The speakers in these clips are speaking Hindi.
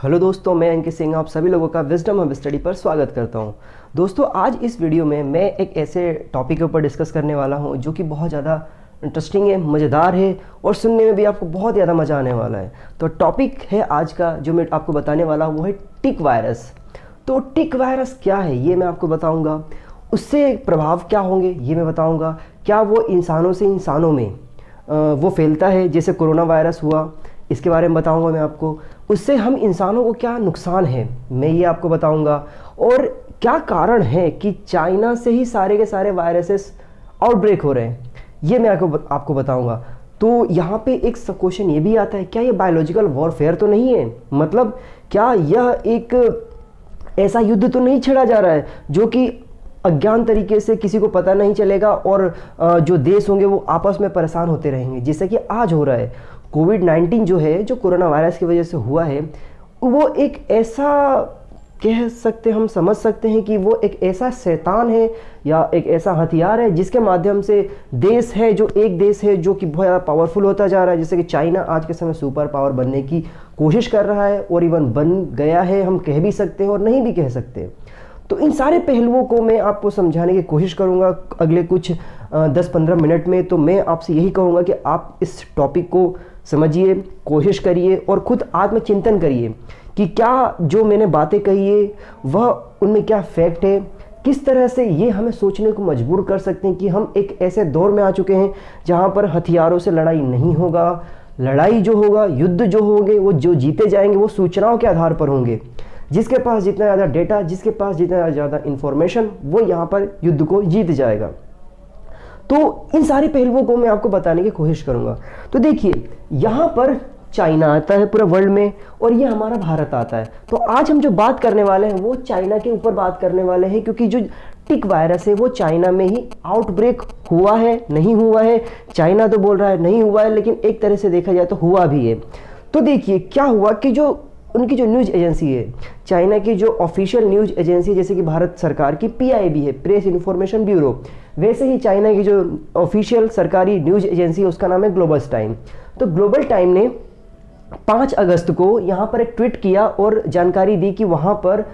हेलो दोस्तों, मैं अंकित सिंह आप सभी लोगों का विजडम ऑफ स्टडी पर स्वागत करता हूं। दोस्तों, आज इस वीडियो में मैं एक ऐसे टॉपिक के ऊपर डिस्कस करने वाला हूं जो कि बहुत ज़्यादा इंटरेस्टिंग है, मज़ेदार है और सुनने में भी आपको बहुत ज़्यादा मज़ा आने वाला है। तो टॉपिक है आज का जो मैं आपको बताने वाला हूँ वो है टिक वायरस। तो टिक वायरस क्या है ये मैं आपको बताऊँगा, उससे प्रभाव क्या होंगे ये मैं बताऊँगा, क्या वो इंसानों से इंसानों में वो फैलता है जैसे कोरोना वायरस हुआ, इसके बारे में बताऊंगा मैं आपको। उससे हम इंसानों को क्या नुकसान है मैं ये आपको बताऊंगा, और क्या कारण है कि चाइना से ही सारे के सारे वायरसेस आउटब्रेक हो रहे हैं ये मैं आपको बताऊंगा। तो यहाँ पे एक क्वेश्चन ये भी आता है, क्या ये बायोलॉजिकल वॉरफेयर तो नहीं है? मतलब क्या यह एक ऐसा युद्ध तो नहीं छेड़ा जा रहा है जो कि अज्ञान तरीके से किसी को पता नहीं चलेगा और जो देश होंगे वो आपस में परेशान होते रहेंगे, जैसे कि आज हो रहा है। कोविड-19 जो है, जो कोरोना वायरस की वजह से हुआ है, वो एक ऐसा कह सकते हम समझ सकते हैं कि वो एक ऐसा शैतान है या एक ऐसा हथियार है जिसके माध्यम से देश है, जो एक देश है जो कि बहुत ज़्यादा पावरफुल होता जा रहा है, जैसे कि चाइना आज के समय सुपर पावर बनने की कोशिश कर रहा है और इवन बन गया है, हम कह भी सकते हैं और नहीं भी कह सकते। तो इन सारे पहलुओं को मैं आपको समझाने की कोशिश करूंगा अगले कुछ 10-15 मिनट में। तो मैं आपसे यही कहूँगा कि आप इस टॉपिक को समझिए, कोशिश करिए और खुद आत्मचिंतन करिए कि क्या जो मैंने बातें कही है वह उनमें क्या फैक्ट है, किस तरह से ये हमें सोचने को मजबूर कर सकते हैं कि हम एक ऐसे दौर में आ चुके हैं जहाँ पर हथियारों से लड़ाई नहीं होगा। लड़ाई जो होगा, युद्ध जो होंगे, वो जो जीते जाएंगे वो सूचनाओं के आधार पर होंगे। जिसके पास जितना ज़्यादा डेटा, जिसके पास जितना ज़्यादा इंफॉर्मेशन, वो यहाँ पर युद्ध को जीत जाएगा। तो इन सारे पहलुओं को मैं आपको बताने की कोशिश करूंगा। तो देखिए, यहाँ पर चाइना आता है पूरे वर्ल्ड में और ये हमारा भारत आता है। तो आज हम जो बात करने वाले हैं वो चाइना के ऊपर बात करने वाले हैं, क्योंकि जो टिक वायरस है वो चाइना में ही आउटब्रेक हुआ है, नहीं हुआ है। चाइना तो बोल रहा है नहीं हुआ है, लेकिन एक तरह से देखा जाए तो हुआ भी है। तो देखिए क्या हुआ कि जो उनकी जो न्यूज़ एजेंसी है, चाइना की जो ऑफिशियल न्यूज़ एजेंसी, जैसे कि भारत सरकार की PIB है, प्रेस इन्फॉर्मेशन ब्यूरो, वैसे ही चाइना की जो ऑफिशियल सरकारी न्यूज़ एजेंसी है उसका नाम है ग्लोबल टाइम। तो ग्लोबल टाइम ने 5 अगस्त को यहाँ पर एक ट्वीट किया और जानकारी दी कि वहाँ पर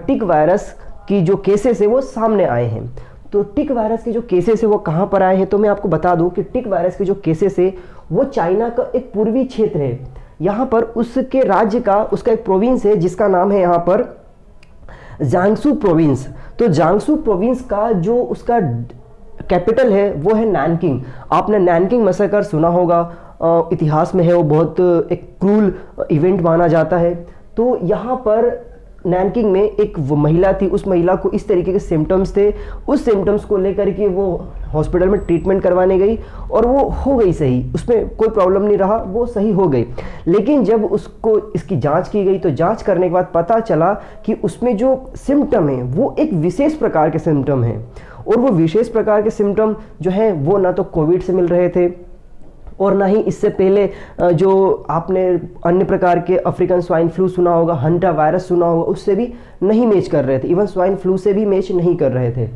टिक वायरस की जो केसेस है वो सामने आए हैं। तो टिक वायरस के जो केसेस है वो कहाँ पर आए हैं, तो मैं आपको बता दूँ कि टिक वायरस के जो केसेस है वो चाइना का एक पूर्वी क्षेत्र है। यहाँ पर उसके राज्य का, उसका एक प्रोविंस है जिसका नाम है यहाँ पर जांगसू प्रोविंस। तो जांगसू प्रोविंस का जो उसका कैपिटल है वो है नैनकिंग। आपने नैनकिंग मैसेकर सुना होगा, इतिहास में है, वो बहुत एक क्रूल इवेंट माना जाता है। तो यहाँ पर नैनकिंग में एक वो महिला थी, उस महिला को इस तरीके के सिम्टम्स थे, उस सिम्टम्स को लेकर के वो हॉस्पिटल में ट्रीटमेंट करवाने गई और वो हो गई सही, उसमें कोई प्रॉब्लम नहीं रहा, वो सही हो गई। लेकिन जब उसको इसकी जांच की गई तो जांच करने के बाद पता चला कि उसमें जो सिम्टम है वो एक विशेष प्रकार के सिम्टम हैं, और वो विशेष प्रकार के सिम्टम जो हैं वो ना तो कोविड से मिल रहे थे और ना ही इससे पहले जो आपने अन्य प्रकार के अफ्रीकन स्वाइन फ्लू सुना होगा, हंटा वायरस सुना होगा, उससे भी नहीं मैच कर रहे थे। इवन स्वाइन फ्लू से भी मैच नहीं कर रहे थे।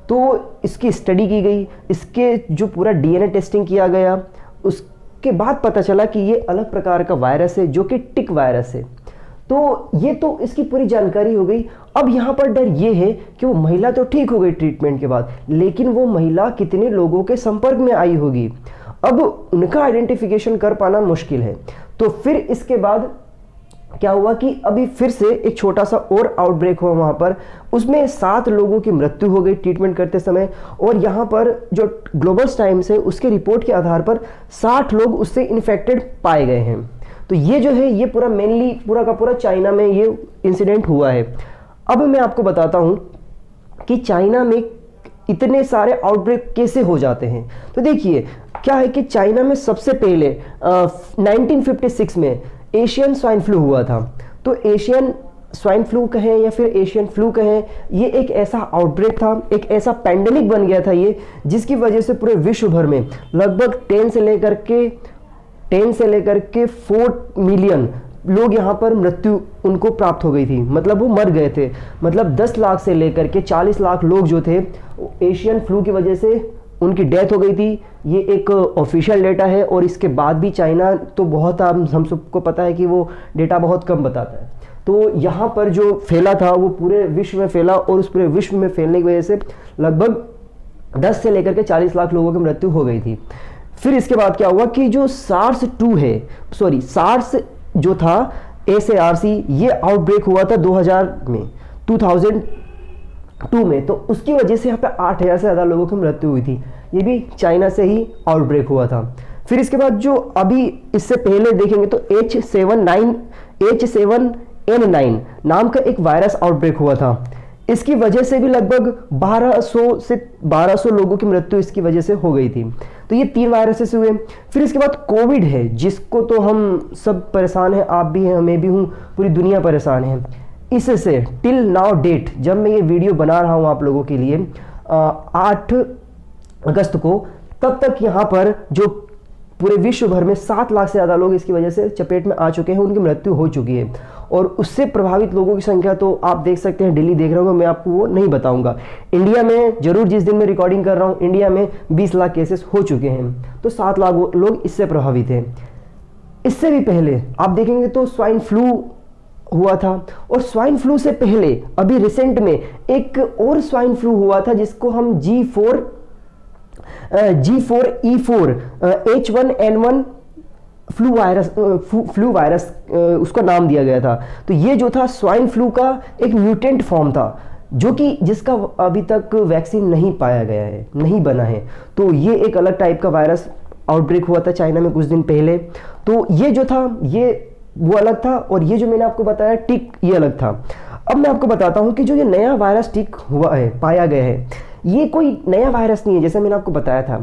तो इसकी स्टडी की गई, इसके जो पूरा DNA टेस्टिंग किया गया, उसके बाद पता चला कि ये अलग प्रकार का वायरस है जो कि टिक वायरस है। तो ये तो इसकी पूरी जानकारी हो गई। अब यहाँ पर डर ये है कि वो महिला तो ठीक हो गई ट्रीटमेंट के बाद, लेकिन वो महिला कितने लोगों के संपर्क में आई होगी, अब उनका आइडेंटिफिकेशन कर पाना मुश्किल है। तो फिर इसके बाद क्या हुआ कि अभी फिर से एक छोटा सा और आउटब्रेक हुआ वहाँ पर, उसमें 7 लोगों की मृत्यु हो गई ट्रीटमेंट करते समय, और यहाँ पर जो ग्लोबल टाइम्स है उसके रिपोर्ट के आधार पर 60 लोग उससे इन्फेक्टेड पाए गए हैं। तो ये जो है ये पूरा मेनली पूरा का पूरा चाइना में ये इंसिडेंट हुआ है। अब मैं आपको बताता हूँ कि चाइना में इतने सारे आउटब्रेक कैसे हो जाते हैं। तो देखिए क्या है कि चाइना में सबसे पहले 1956 में एशियन स्वाइन फ्लू हुआ था। तो एशियन स्वाइन फ्लू कहें या फिर एशियन फ्लू कहें, ये एक ऐसा आउटब्रेक था, एक ऐसा पैंडेमिक बन गया था ये, जिसकी वजह से पूरे विश्व भर में लगभग 10 से लेकर के 4 मिलियन लोग यहाँ पर मृत्यु उनको प्राप्त हो गई थी, मतलब वो मर गए थे। मतलब 10 लाख से लेकर के 40 लाख लोग जो थे एशियन फ्लू की वजह से उनकी डेथ हो गई थी। ये एक ऑफिशियल डेटा है, और इसके बाद भी चाइना तो बहुत हम सबको पता है कि वो डेटा बहुत कम बताता है। तो यहाँ पर जो फैला था वो पूरे विश्व में फैला, और उस पूरे विश्व में फैलने की वजह से लगभग 10 से लेकर के 40 लाख लोगों की मृत्यु हो गई थी। फिर इसके बाद क्या हुआ कि जो सार्स जो था SARS, ये आउटब्रेक हुआ था 2002 में, तो उसकी वजह से यहाँ पे 8000 से ज़्यादा लोगों की मृत्यु हुई थी। ये भी चाइना से ही आउटब्रेक हुआ था। फिर इसके बाद जो अभी इससे पहले देखेंगे तो H7N9 नाम का एक वायरस आउटब्रेक हुआ था। इसकी वजह से भी लगभग 1200 लोगों की मृत्यु इसकी वजह से हो गई थी। तो ये 3 वायरसेस हुए। फिर इसके बाद कोविड है, जिसको तो हम सब परेशान हैं, आप भी हैं, मैं भी हूँ, पूरी दुनिया परेशान है इससे। टिल नाउ डेट, जब मैं ये वीडियो बना रहा हूँ आप लोगों के लिए 8 अगस्त को, तब तक यहाँ पर जो पूरे विश्व भर में 7 लाख से ज़्यादा लोग इसकी वजह से चपेट में आ चुके हैं, उनकी मृत्यु हो चुकी है। और उससे प्रभावित लोगों की संख्या तो आप देख सकते हैं, दिल्ली देख रहा हूँ, मैं आपको वो नहीं बताऊंगा। इंडिया में जरूर, जिस दिन मैं रिकॉर्डिंग कर रहा हूँ, इंडिया में 20 लाख केसेस हो चुके हैं, तो 7 लाख लोग इससे प्रभावित हैं। इससे भी पहले आप देखेंगे तो स्वाइन फ्लू हुआ था, और स्वाइन फ्लू से पहले अभी रिसेंट में एक और स्वाइन फ्लू हुआ था, जिसको हम G4E4 H1N1 फ्लू वायरस उसका नाम दिया गया था। तो ये जो था स्वाइन फ्लू का एक म्यूटेंट फॉर्म था, जिसका अभी तक वैक्सीन नहीं पाया गया है, नहीं बना है। तो ये एक अलग टाइप का वायरस आउटब्रेक हुआ था चाइना में कुछ दिन पहले। तो ये जो था ये वो अलग था, और ये जो मैंने आपको बताया टिक, ये अलग था। अब मैं आपको बताता हूँ कि जो ये नया वायरस टिक हुआ है, पाया गया है, ये कोई नया वायरस नहीं है। जैसे मैंने आपको बताया था,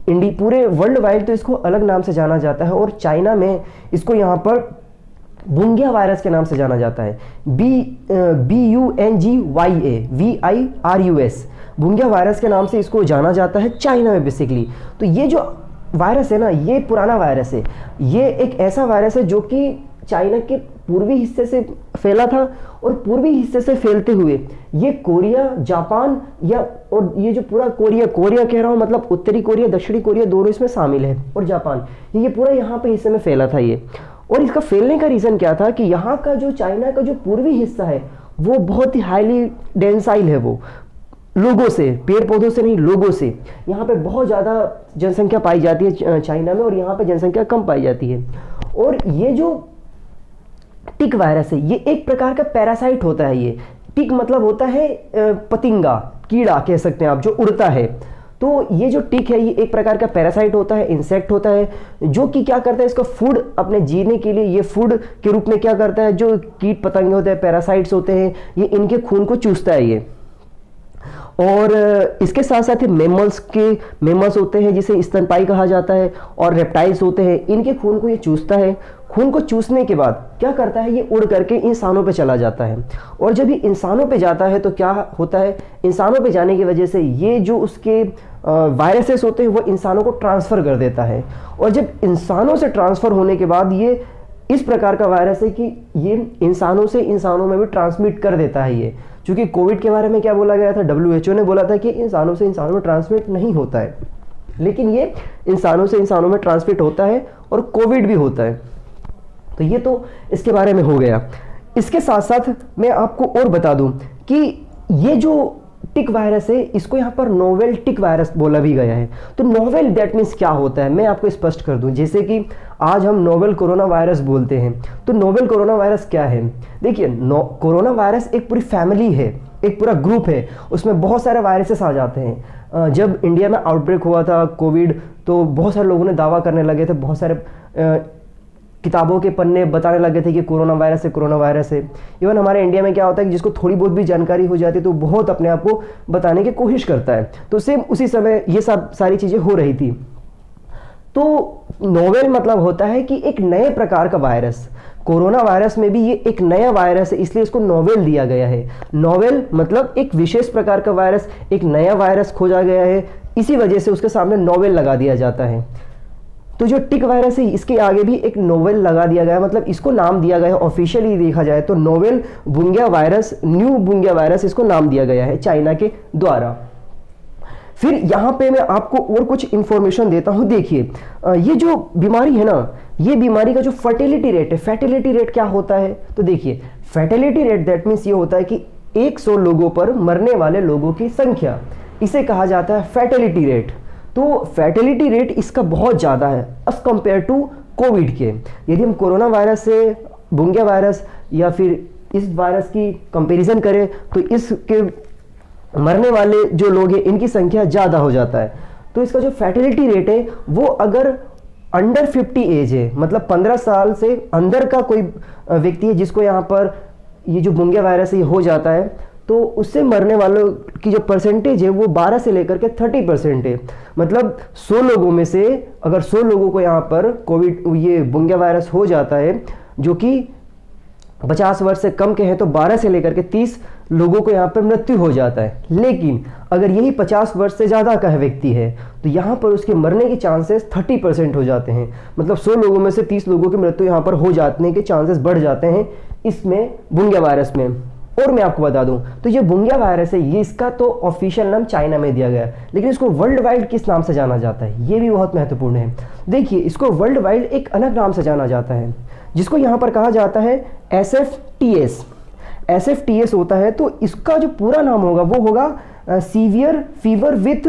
पूरे वर्ल्ड वाइड तो इसको अलग नाम से जाना जाता है, और चाइना में इसको यहाँ पर बुंगिया वायरस के नाम से जाना जाता है। BUNGYA बुंगिया वायरस के नाम से इसको जाना जाता है चाइना में बेसिकली। तो ये जो वायरस है ना, ये पुराना वायरस है। ये एक ऐसा वायरस है जो कि चाइना के पूर्वी हिस्से से फैला था, और पूर्वी हिस्से से फैलते हुए ये कोरिया, जापान, और ये जो पूरा कोरिया कह रहा हूँ, मतलब उत्तरी कोरिया, दक्षिणी कोरिया दोनों इसमें शामिल है, और जापान, ये पूरा यहाँ पे हिस्से में फैला था ये। और इसका फैलने का रीज़न क्या था कि यहाँ का जो चाइना का जो पूर्वी हिस्सा है वो बहुत ही हाईली डेंसाइल है, वो लोगों से, पेड़ पौधों से नहीं, लोगों से। यहाँ पे बहुत ज़्यादा जनसंख्या पाई जाती है चाइना में, और यहाँ पे जनसंख्या कम पाई जाती है। और ये जो टिक वायरस है, ये एक प्रकार का पैरासाइट होता है। ये टिक मतलब होता है पतिंगा, कीड़ा कह सकते हैं आप, जो उड़ता है। तो ये जो टिक है, ये एक प्रकार का पैरासाइट होता है, इंसेक्ट होता है, जो कि क्या करता है, इसका फूड अपने जीने के लिए ये फूड के रूप में क्या करता है, जो कीट पतंगे होते हैं, पैरासाइट्स होते हैं, ये इनके खून को चूसता है ये। और इसके साथ साथ ही मेमल्स होते हैं, जिसे स्तनपायी कहा जाता है, और रेप्टाइल्स होते हैं, इनके खून को ये चूसता है। खून को चूसने के बाद क्या करता है, ये उड़ करके इंसानों पे चला जाता है। और जब ये इंसानों पे जाता है तो क्या होता है, इंसानों पे जाने की वजह से ये जो उसके वायरसेस होते हैं वो इंसानों को ट्रांसफ़र कर देता है। और जब इंसानों से ट्रांसफ़र होने के बाद ये इस प्रकार का वायरस है कि ये इंसानों से इंसानों में भी ट्रांसमिट कर देता है ये। क्योंकि कोविड के बारे में क्या बोला गया था, WHO ने बोला था कि इंसानों से इंसानों में ट्रांसमिट नहीं होता है, लेकिन ये इंसानों से इंसानों में ट्रांसमिट होता है, और कोविड भी होता है। तो ये तो इसके बारे में हो गया। इसके साथ साथ मैं आपको और बता दूं कि ये जो टिक वायरस है, इसको यहाँ पर नोवेल टिक वायरस बोला भी गया है। तो नोवेल दैट मीन्स क्या होता है, मैं आपको स्पष्ट कर दूं। जैसे कि आज हम नोवेल कोरोना वायरस बोलते हैं, तो नोवेल कोरोना वायरस क्या है? देखिए, कोरोना वायरस एक पूरी फैमिली है, एक पूरा ग्रुप है, उसमें बहुत सारे वायरसेस आ जाते हैं। जब इंडिया में आउटब्रेक हुआ था कोविड, तो बहुत सारे लोगों ने दावा करने लगे थे, बहुत सारे किताबों के पन्ने बताने लगे थे कि कोरोना वायरस है। इवन हमारे इंडिया में क्या होता है कि जिसको थोड़ी बहुत भी जानकारी हो जाती है तो बहुत अपने आप को बताने की कोशिश करता है। तो सेम उसी समय ये सब सारी चीज़ें हो रही थी। तो नोवेल मतलब होता है कि एक नए प्रकार का वायरस। कोरोना वायरस में भी ये एक नया वायरस है, इसलिए इसको नोवेल दिया गया है। नोवेल मतलब एक विशेष प्रकार का वायरस, एक नया वायरस खोजा गया है, इसी वजह से उसके सामने नोवेल लगा दिया जाता है। तो जो टिक वायरस है, इसके आगे भी एक नोवेल लगा दिया गया है, मतलब इसको नाम दिया गया है। ऑफिशियली देखा जाए तो नोवेल बुंगिया वायरस, न्यू बुंगिया वायरस इसको नाम दिया गया है चाइना के द्वारा। फिर यहाँ पे मैं आपको और कुछ इंफॉर्मेशन देता हूँ। देखिए, ये जो बीमारी है ना, ये बीमारी का जो फर्टिलिटी रेट है, फर्टिलिटी रेट क्या होता है, तो देखिए फैटेलिटी रेट दैट मीन्स ये होता है कि 100 लोगों पर मरने वाले लोगों की संख्या, इसे कहा जाता है फैटेलिटी रेट। तो फैटेलिटी रेट इसका बहुत ज़्यादा है एज कंपेयर टू कोविड के। यदि हम कोरोना वायरस से बुंगिया वायरस या फिर इस वायरस की कंपैरिजन करें तो इसके मरने वाले जो लोग हैं इनकी संख्या ज़्यादा हो जाता है। तो इसका जो फैटेलिटी रेट है वो अगर अंडर 50 एज है, मतलब 15 साल से अंदर का कोई व्यक्ति है जिसको यहाँ पर ये जो बुंगिया वायरस ये हो जाता है, तो उससे मरने वालों की जो परसेंटेज है वो 12 से लेकर के 30% है। मतलब 100 लोगों में से अगर 100 लोगों को यहाँ पर कोविड ये बुंगिया वायरस हो जाता है जो कि 50 वर्ष से कम के हैं, तो 12 से लेकर के 30 लोगों को यहाँ पर मृत्यु हो जाता है। लेकिन अगर यही 50 वर्ष से ज़्यादा का है व्यक्ति है तो यहाँ पर उसके मरने के चांसेस 30% हो जाते हैं। मतलब 100 लोगों में से 30 लोगों की मृत्यु यहाँ पर हो जाने के चांसेस बढ़ जाते हैं इसमें बुंगिया वायरस में। और मैं आपको बता दूं तो ये बुंगिया वायरस है, ये इसका तो ऑफिशियल नाम चाइना में दिया गया है, लेकिन इसको वर्ल्ड वाइड किस नाम से जाना जाता है ये भी बहुत महत्वपूर्ण है। देखिए, इसको वर्ल्ड वाइड एक अलग नाम से जाना जाता है जिसको यहाँ पर कहा जाता है SFTS। SFTS होता है, तो इसका जो पूरा नाम होगा वो होगा सीवियर फीवर विथ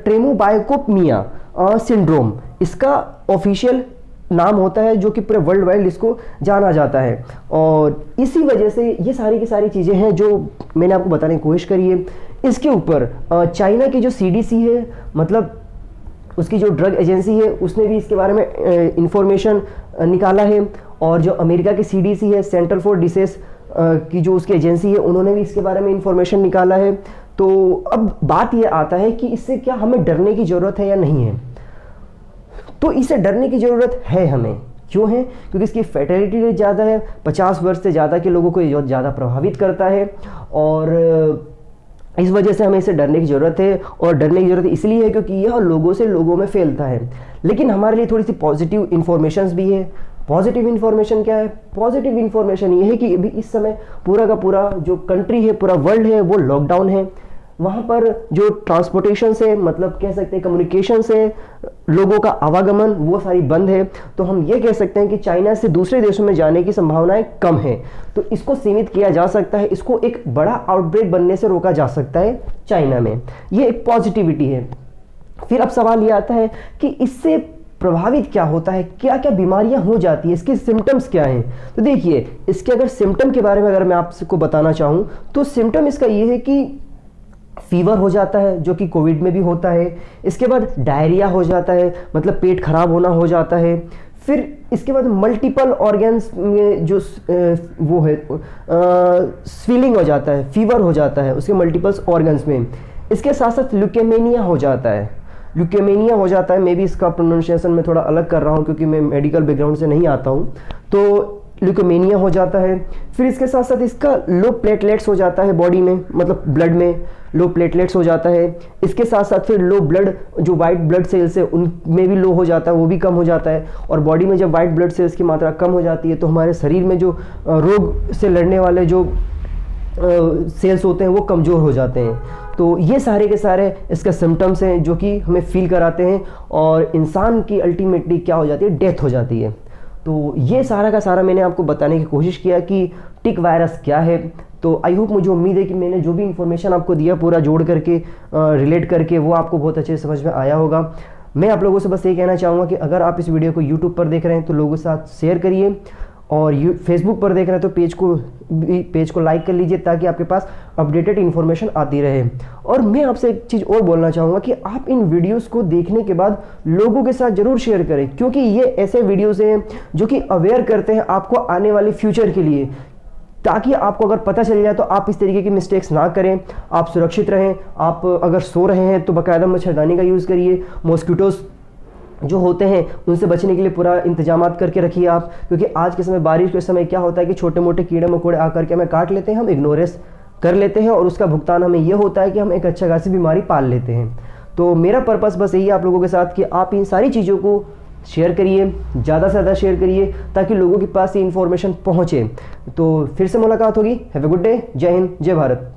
ट्रेमोबाइकोपनिया सिंड्रोम। इसका ऑफिशियल नाम होता है जो कि पूरे वर्ल्ड वाइड इसको जाना जाता है। और इसी वजह से ये सारी की सारी चीज़ें हैं जो मैंने आपको बताने की कोशिश करी है। इसके ऊपर चाइना की जो CDC है, मतलब उसकी जो ड्रग एजेंसी है, उसने भी इसके बारे में इंफॉर्मेशन निकाला है। और जो अमेरिका की CDC है, सेंटर फॉर डिसीज की जो उसकी एजेंसी है, उन्होंने भी इसके बारे में इंफॉर्मेशन निकाला है। तो अब बात ये आता है कि इससे क्या हमें डरने की ज़रूरत है या नहीं है। तो इससे डरने की ज़रूरत है हमें। क्यों है? क्योंकि इसकी फैटेलिटी रेट ज़्यादा है, 50 वर्ष से ज़्यादा के लोगों को ये ज़्यादा प्रभावित करता है और इस वजह से हमें इससे डरने की ज़रूरत है। और डरने की ज़रूरत इसलिए है क्योंकि यह लोगों से लोगों में फैलता है। लेकिन हमारे लिए थोड़ी सी पॉजिटिव इन्फॉर्मेशन भी है। पॉजिटिव इन्फॉर्मेशन क्या है? पॉजिटिव इन्फॉर्मेशन ये है कि अभी इस समय पूरा का पूरा जो कंट्री है, पूरा वर्ल्ड है, वो लॉकडाउन है। वहाँ पर जो ट्रांसपोर्टेशन से, मतलब कह सकते हैं कम्युनिकेशन से लोगों का आवागमन, वो सारी बंद है। तो हम ये कह सकते हैं कि चाइना से दूसरे देशों में जाने की संभावनाएं कम है। तो इसको सीमित किया जा सकता है, इसको एक बड़ा आउटब्रेक बनने से रोका जा सकता है चाइना में। ये एक पॉजिटिविटी है। फिर अब सवाल ये आता है कि इससे प्रभावित क्या होता है, क्या क्या बीमारियां हो जाती है, इसके सिम्टम्स क्या हैं। तो देखिए, इसके अगर सिम्टम के बारे में अगर मैं आपको बताना चाहूँ तो सिम्टम इसका ये है कि फीवर हो जाता है जो कि कोविड में भी होता है। इसके बाद डायरिया हो जाता है, मतलब पेट खराब होना हो जाता है। फिर इसके बाद मल्टीपल ऑर्गन्स में जो वो है स्वेलिंग हो जाता है, फीवर हो जाता है उसके मल्टीपल ऑर्गन्स में। इसके साथ साथ ल्यूकेमिया हो जाता है। ल्यूकेमिया हो जाता है, मे भी इसका प्रोनाउंसिएशन मैं थोड़ा अलग कर रहा हूँ क्योंकि मैं मेडिकल बैकग्राउंड से नहीं आता हूँ। तो ल्यूकेमिया हो जाता है। फिर इसके साथ साथ इसका लो प्लेटलेट्स हो जाता है बॉडी में, मतलब ब्लड में लो प्लेटलेट्स हो जाता है। इसके साथ साथ फिर लो ब्लड, जो वाइट ब्लड सेल्स है उनमें भी लो हो जाता है, वो भी कम हो जाता है। और बॉडी में जब वाइट ब्लड सेल्स की मात्रा कम हो जाती है तो हमारे शरीर में जो रोग से लड़ने वाले जो सेल्स होते हैं वो कमज़ोर हो जाते हैं। तो ये सारे के सारे इसके सिम्टम्स हैं जो कि हमें फील कराते हैं और इंसान की अल्टीमेटली क्या हो जाती है, डेथ हो जाती है। तो ये सारा का सारा मैंने आपको बताने की कोशिश किया कि टिक वायरस क्या है। तो आई होप, मुझे उम्मीद है कि मैंने जो भी इन्फॉर्मेशन आपको दिया पूरा जोड़ करके रिलेट करके वो आपको बहुत अच्छे से समझ में आया होगा। मैं आप लोगों से बस ये कहना चाहूँगा कि अगर आप इस वीडियो को यूट्यूब पर देख रहे हैं तो लोगों के साथ शेयर करिए, और फेसबुक पर देख रहे हैं तो पेज को लाइक कर लीजिए ताकि आपके पास अपडेटेड इन्फॉर्मेशन आती रहे। और मैं आपसे एक चीज़ और बोलना चाहूँगा कि आप इन वीडियोस को देखने के बाद लोगों के साथ ज़रूर शेयर करें, क्योंकि ये ऐसे वीडियोस हैं जो कि अवेयर करते हैं आपको आने वाले फ्यूचर के लिए, ताकि आपको अगर पता चल जाए तो आप इस तरीके की मिस्टेक्स ना करें, आप सुरक्षित रहें। आप अगर सो रहे हैं तो बाकायदा मच्छरदानी का यूज़ करिए। मॉस्किटोज़ जो होते हैं उनसे बचने के लिए पूरा इंतजामात करके रखिए आप, क्योंकि आज के समय, बारिश के समय क्या होता है कि छोटे मोटे कीड़े मकोड़े आकर के हमें काट लेते हैं, हम इग्नोरेंस कर लेते हैं और उसका भुगतान हमें यह होता है कि हम एक अच्छा खासी बीमारी पाल लेते हैं। तो मेरा पर्पस बस यही है आप लोगों के साथ कि आप इन सारी चीज़ों को शेयर करिए, ज़्यादा से ज़्यादा शेयर करिए ताकि लोगों के पास ये इन्फॉर्मेशन पहुँचे। तो फिर से मुलाकात होगी। Have a good day. जय हिंद, जय भारत।